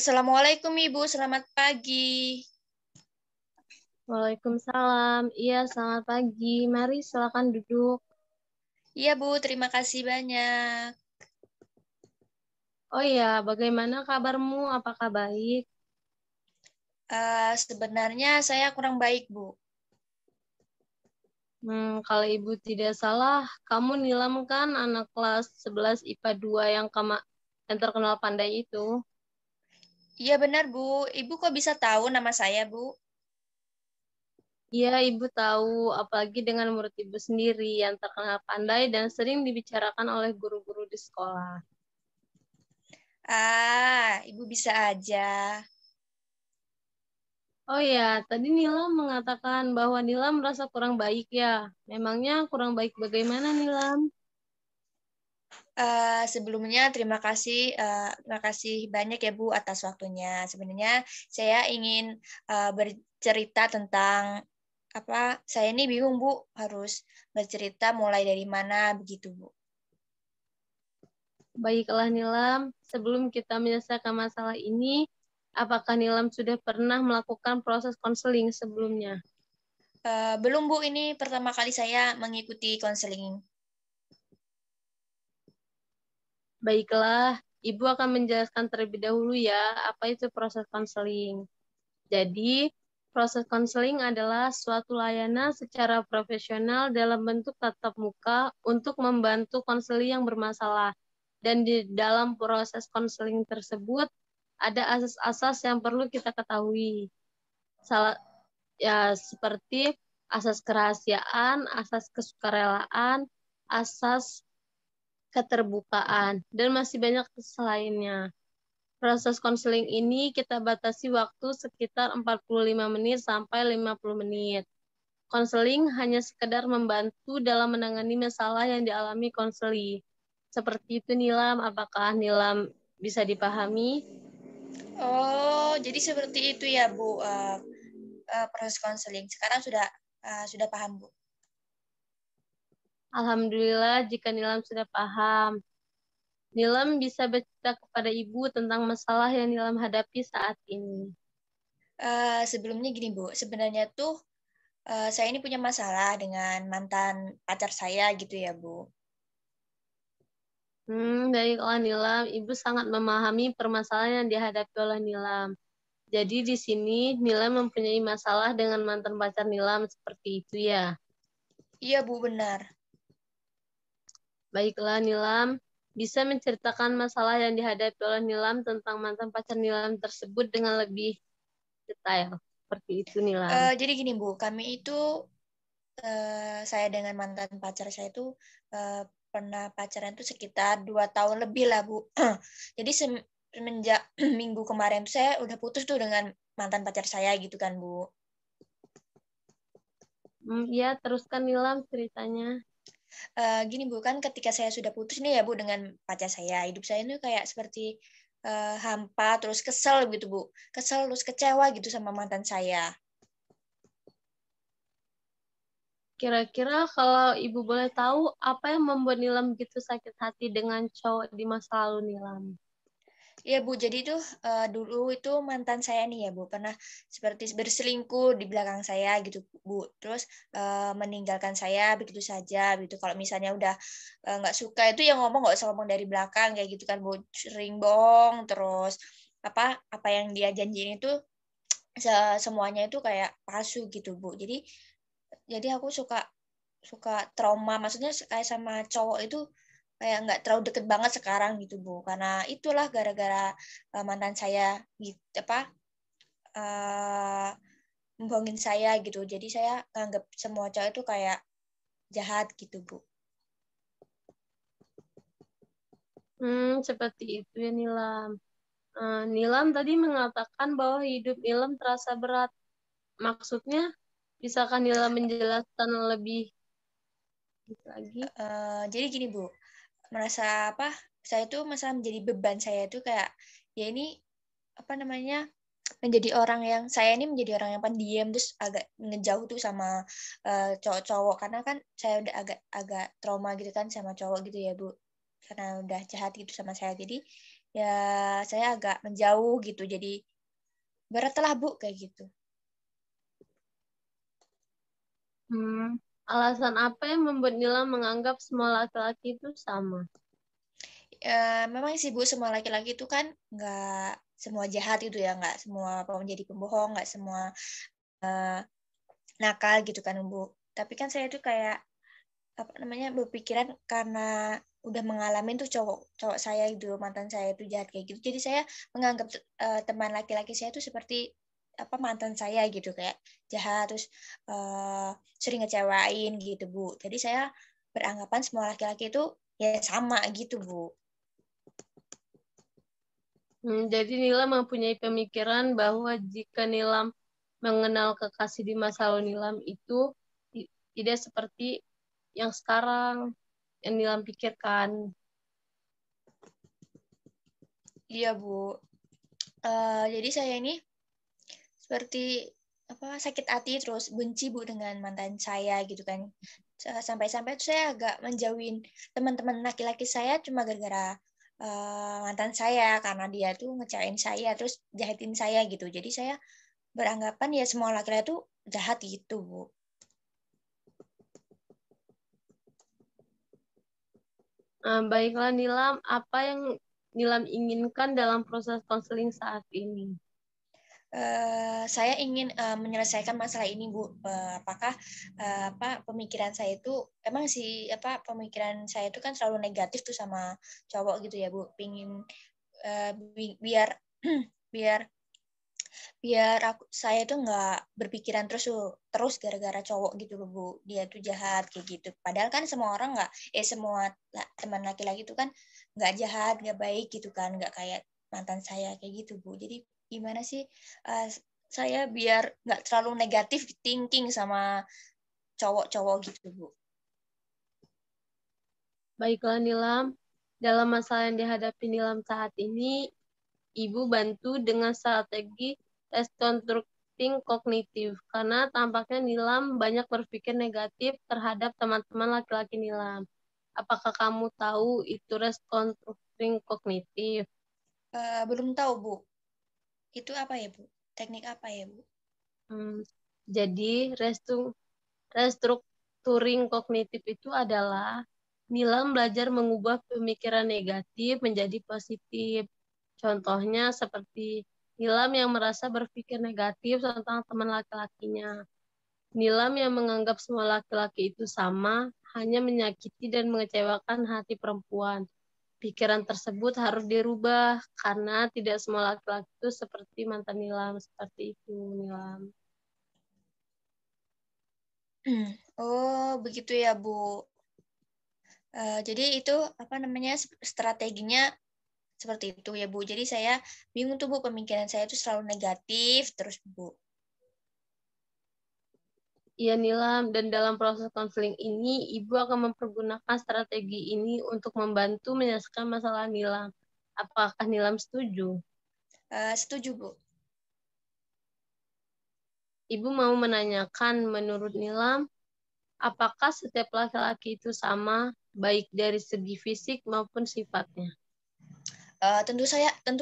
Assalamualaikum Ibu, selamat pagi. Waalaikumsalam. Iya, selamat pagi. Mari silakan duduk. Iya Bu, terima kasih banyak. Oh iya, bagaimana kabarmu? Apakah baik? Sebenarnya saya kurang baik Bu. Kalau Ibu tidak salah, kamu Nilam kan anak kelas 11 IPA 2 yang terkenal pandai itu. Iya benar Bu, Ibu kok bisa tahu nama saya Bu? Iya, Ibu tahu, apalagi dengan murid Ibu sendiri yang terkenal pandai dan sering dibicarakan oleh guru-guru di sekolah. Ibu bisa aja. Oh ya, tadi Nilam mengatakan bahwa Nilam merasa kurang baik ya. Memangnya kurang baik bagaimana Nilam? Sebelumnya terima kasih banyak ya Bu atas waktunya. Sebenarnya saya ingin bercerita tentang saya ini bingung Bu, harus bercerita mulai dari mana begitu Bu. Baiklah Nilam, sebelum kita menyelesaikan masalah ini, apakah Nilam sudah pernah melakukan proses konseling sebelumnya? Belum Bu, ini pertama kali saya mengikuti konseling. Baiklah, Ibu akan menjelaskan terlebih dahulu ya, apa itu proses konseling. Jadi, proses konseling adalah suatu layanan secara profesional dalam bentuk tatap muka untuk membantu konseli yang bermasalah. Dan di dalam proses konseling tersebut, ada asas-asas yang perlu kita ketahui. Salah, ya seperti asas kerahasiaan, asas kesukarelaan, asas keterbukaan, dan masih banyak selainnya. Proses konseling ini kita batasi waktu sekitar 45 menit sampai 50 menit. Konseling hanya sekedar membantu dalam menangani masalah yang dialami konseli. Seperti itu Nilam, apakah Nilam bisa dipahami? Oh, jadi seperti itu ya, Bu. Proses konseling. Sekarang sudah paham, Bu. Alhamdulillah jika Nilam sudah paham. Nilam bisa bercerita kepada Ibu tentang masalah yang Nilam hadapi saat ini. Sebelumnya gini, Bu. Sebenarnya tuh saya ini punya masalah dengan mantan pacar saya gitu ya, Bu. Baiklah Nilam, Ibu sangat memahami permasalahan yang dihadapi oleh Nilam. Jadi di sini Nilam mempunyai masalah dengan mantan pacar Nilam seperti itu ya. Iya, Bu, benar. Baiklah Nilam, bisa menceritakan masalah yang dihadapi oleh Nilam tentang mantan pacar Nilam tersebut dengan lebih detail. Seperti itu Nilam. Jadi gini, Bu. Kami itu saya dengan mantan pacar saya itu pernah pacaran tuh sekitar 2 tahun lebih lah Bu. Jadi semenjak minggu kemarin tuh saya udah putus tuh dengan mantan pacar saya gitu kan Bu. Ya, teruskan Nilam ceritanya. Gini Bu, kan ketika saya sudah putus nih ya Bu dengan pacar saya, hidup saya ini kayak seperti hampa terus kesel gitu Bu. Kesel terus kecewa gitu sama mantan saya. Kira-kira kalau Ibu boleh tahu, apa yang membuat Nilam begitu sakit hati dengan cowok di masa lalu Nilam? Iya Bu, jadi tuh dulu itu mantan saya nih ya Bu, pernah seperti berselingkuh di belakang saya gitu Bu. Terus meninggalkan saya begitu saja gitu. Kalau misalnya udah nggak suka itu yang ngomong nggak usah ngomong dari belakang kayak gitu kan Bu. Sering bohong terus apa yang dia janjiin itu semuanya itu kayak palsu gitu Bu. Jadi aku suka suka trauma, maksudnya kayak sama cowok itu kayak nggak terlalu deket banget sekarang gitu Bu, karena itulah gara-gara mantan saya gitu uh, membohongin saya gitu, jadi saya nganggap semua cowok itu kayak jahat gitu Bu. Seperti itu ya Nilam. Nilam tadi mengatakan bahwa hidup Nilam terasa berat. Maksudnya, bisakah Nilam menjelaskan lebih lagi? Jadi gini Bu, merasa saya tuh masalah menjadi beban, saya tuh kayak ya ini namanya menjadi orang yang saya ini menjadi orang yang pendiam terus agak ngejauh tuh sama cowok-cowok, karena kan saya udah agak agak trauma gitu kan sama cowok gitu ya Bu, karena udah jahat gitu sama saya. Jadi ya saya agak menjauh gitu. Jadi beratlah Bu kayak gitu. Alasan apa yang membuat Nila menganggap semua laki-laki itu sama? Memang sih Bu, semua laki-laki itu kan nggak semua jahat gitu ya, nggak semua menjadi pembohong, nggak semua nakal gitu kan Bu. Tapi kan saya tuh kayak apa namanya berpikiran karena udah mengalami tuh cowok cowok saya itu mantan saya itu jahat kayak gitu. Jadi saya menganggap teman laki-laki saya itu seperti apa mantan saya gitu kayak jahat terus sering ngecewain gitu Bu. Jadi saya beranggapan semua laki-laki itu ya sama gitu Bu. Jadi Nilam mempunyai pemikiran bahwa jika Nilam mengenal kekasih di masa lalu Nilam itu tidak seperti yang sekarang yang Nilam pikirkan. Iya Bu. Jadi saya ini seperti apa sakit hati terus benci Bu dengan mantan saya gitu kan. Sampai-sampai saya agak menjauhin teman-teman laki-laki saya cuma gara-gara mantan saya karena dia tuh ngecewain saya terus jahatin saya gitu. Jadi saya beranggapan ya semua laki-laki itu jahat gitu, Bu. Baiklah Nilam, apa yang Nilam inginkan dalam proses konseling saat ini? Saya ingin menyelesaikan masalah ini, Bu. Apakah apa pemikiran saya itu emang sih apa pemikiran saya itu kan selalu negatif tuh sama cowok gitu ya, Bu. Pingin biar biar biar saya tuh nggak berpikiran terus gara-gara cowok gitu loh Bu, dia tuh jahat kayak gitu, padahal kan semua orang nggak semua teman laki-laki itu kan nggak jahat nggak baik gitu kan, nggak kayak mantan saya kayak gitu Bu. Jadi gimana sih uh, saya biar nggak terlalu negatif thinking sama cowok-cowok gitu Bu. Baiklah Nilam, dalam masalah yang dihadapi Nilam saat ini, Ibu bantu dengan strategi reconstructing kognitif, karena tampaknya Nilam banyak berpikir negatif terhadap teman-teman laki-laki Nilam. Apakah kamu tahu itu reconstructing kognitif? Belum tahu Bu, itu apa ya Bu, teknik apa ya Bu? Hmm, jadi restrukturing kognitif itu adalah Nilam belajar mengubah pemikiran negatif menjadi positif. Contohnya seperti Nilam yang merasa berpikir negatif tentang teman laki-lakinya. Nilam yang menganggap semua laki-laki itu sama, hanya menyakiti dan mengecewakan hati perempuan. Pikiran tersebut harus dirubah karena tidak semua laki-laki itu seperti mantan Nilam. Seperti itu, Nilam. Oh begitu ya Bu. Jadi itu apa namanya strateginya seperti itu ya Bu. Jadi saya bingung tuh Bu, pemikiran saya itu selalu negatif terus Bu. Iya Nilam, dan dalam proses konseling ini, Ibu akan mempergunakan strategi ini untuk membantu menyelesaikan masalah Nilam. Apakah Nilam setuju? Setuju Bu. Ibu mau menanyakan, menurut Nilam, apakah setiap laki-laki itu sama, baik dari segi fisik maupun sifatnya? Tentu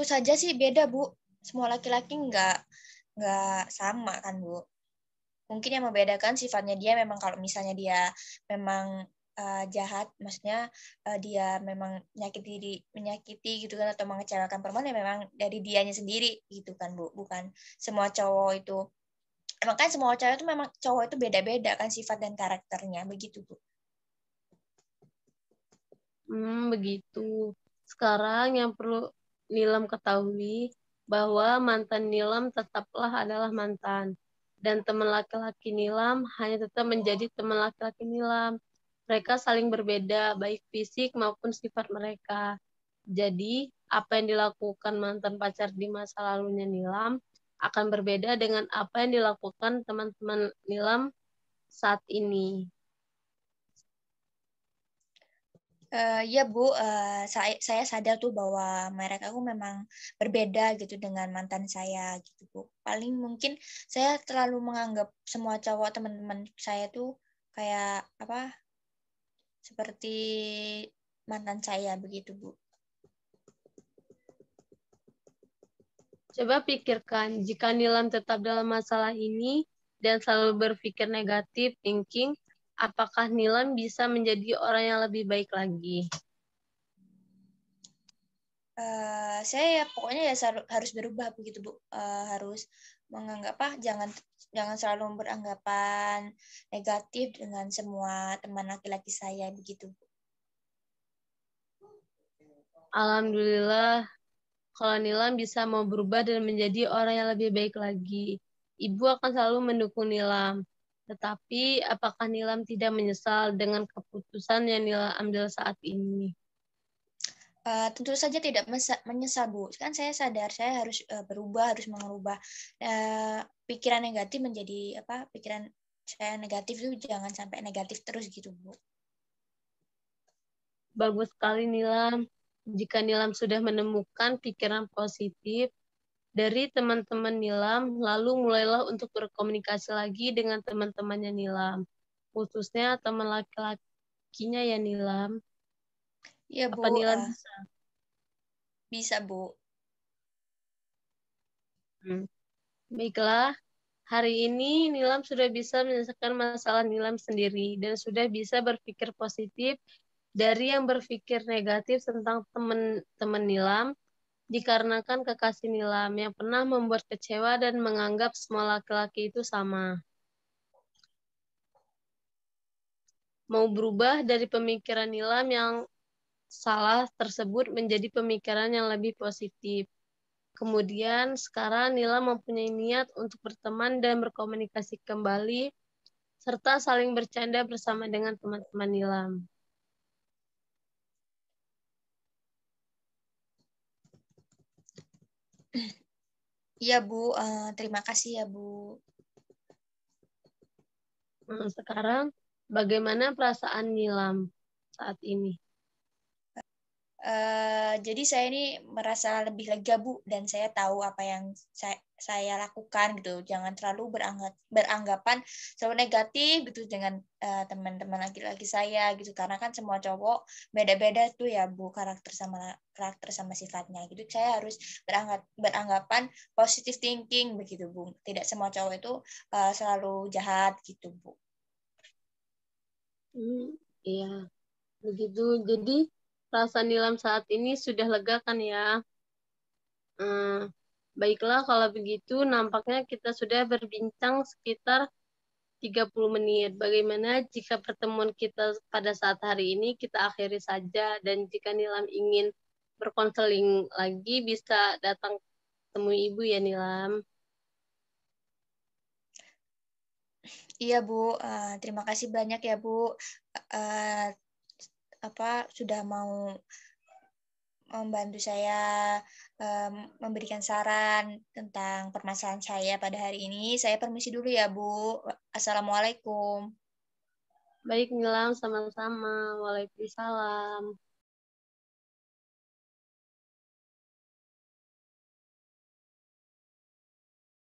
saja sih beda Bu. Semua laki-laki nggak sama kan Bu. Mungkin yang membedakan sifatnya dia memang kalau misalnya dia memang jahat, maksudnya dia memang menyakiti gitu kan atau mengecewakan perempuan ya memang dari dianya sendiri gitu kan Bu. Bukan semua cowok itu. Emang kan semua cowok itu memang cowok itu beda-beda kan sifat dan karakternya begitu Bu. Begitu. Sekarang yang perlu Nilam ketahui bahwa mantan Nilam tetaplah adalah mantan. Dan teman laki-laki Nilam hanya tetap menjadi teman laki-laki Nilam. Mereka saling berbeda, baik fisik maupun sifat mereka. Jadi, apa yang dilakukan mantan pacar di masa lalunya Nilam akan berbeda dengan apa yang dilakukan teman-teman Nilam saat ini. Ya Bu, saya sadar tuh bahwa mereka aku memang berbeda gitu dengan mantan saya gitu Bu. Paling mungkin saya terlalu menganggap semua cowok teman-teman saya tuh kayak apa seperti mantan saya begitu Bu. Coba pikirkan, jika Nilam tetap dalam masalah ini dan selalu berpikir negatif thinking, apakah Nilam bisa menjadi orang yang lebih baik lagi? Saya ya pokoknya ya harus berubah begitu Bu. Harus menganggap jangan selalu beranggapan negatif dengan semua teman laki-laki saya begitu Bu. Alhamdulillah, kalau Nilam bisa mau berubah dan menjadi orang yang lebih baik lagi. Ibu akan selalu mendukung Nilam. Tetapi, apakah Nilam tidak menyesal dengan keputusan yang Nilam ambil saat ini? Tentu saja tidak menyesal Bu. Kan saya sadar saya harus berubah, harus mengubah pikiran negatif menjadi pikiran saya negatif itu jangan sampai negatif terus gitu Bu. Bagus sekali Nilam. Jika Nilam sudah menemukan pikiran positif dari teman-teman Nilam, lalu mulailah untuk berkomunikasi lagi dengan teman-temannya Nilam. Khususnya teman laki-lakinya ya Nilam. Iya Bu, Apa Nilam bisa? bisa Bu. Baiklah, hari ini Nilam sudah bisa menyelesaikan masalah Nilam sendiri dan sudah bisa berpikir positif dari yang berpikir negatif tentang teman-teman Nilam dikarenakan kekasih Nilam yang pernah membuat kecewa dan menganggap semua laki-laki itu sama. Mau berubah dari pemikiran Nilam yang salah tersebut menjadi pemikiran yang lebih positif. Kemudian sekarang Nila mempunyai niat untuk berteman dan berkomunikasi kembali serta saling bercanda bersama dengan teman-teman Nilam. Iya Bu, terima kasih ya Bu. Sekarang bagaimana perasaan Nilam saat ini? Jadi saya ini merasa lebih lega Bu dan saya tahu apa yang saya lakukan gitu. Jangan terlalu beranggapan selalu negatif gitu dengan teman-teman laki-laki saya gitu karena kan semua cowok beda-beda tuh ya Bu karakter sama sifatnya gitu. Saya harus beranggapan positive thinking begitu Bu. Tidak semua cowok itu selalu jahat gitu Bu. Iya, begitu. Jadi perasaan Nilam saat ini sudah lega kan ya? Baiklah, kalau begitu nampaknya kita sudah berbincang sekitar 30 menit. Bagaimana jika pertemuan kita pada saat hari ini kita akhiri saja dan jika Nilam ingin berkonseling lagi bisa datang temui Ibu ya Nilam. Iya Bu, terima kasih banyak ya Bu. Uh, sudah mau membantu saya memberikan saran tentang permasalahan saya pada hari ini. Saya permisi dulu ya Bu. Assalamualaikum. Baik Nilam, sama-sama. Waalaikumsalam.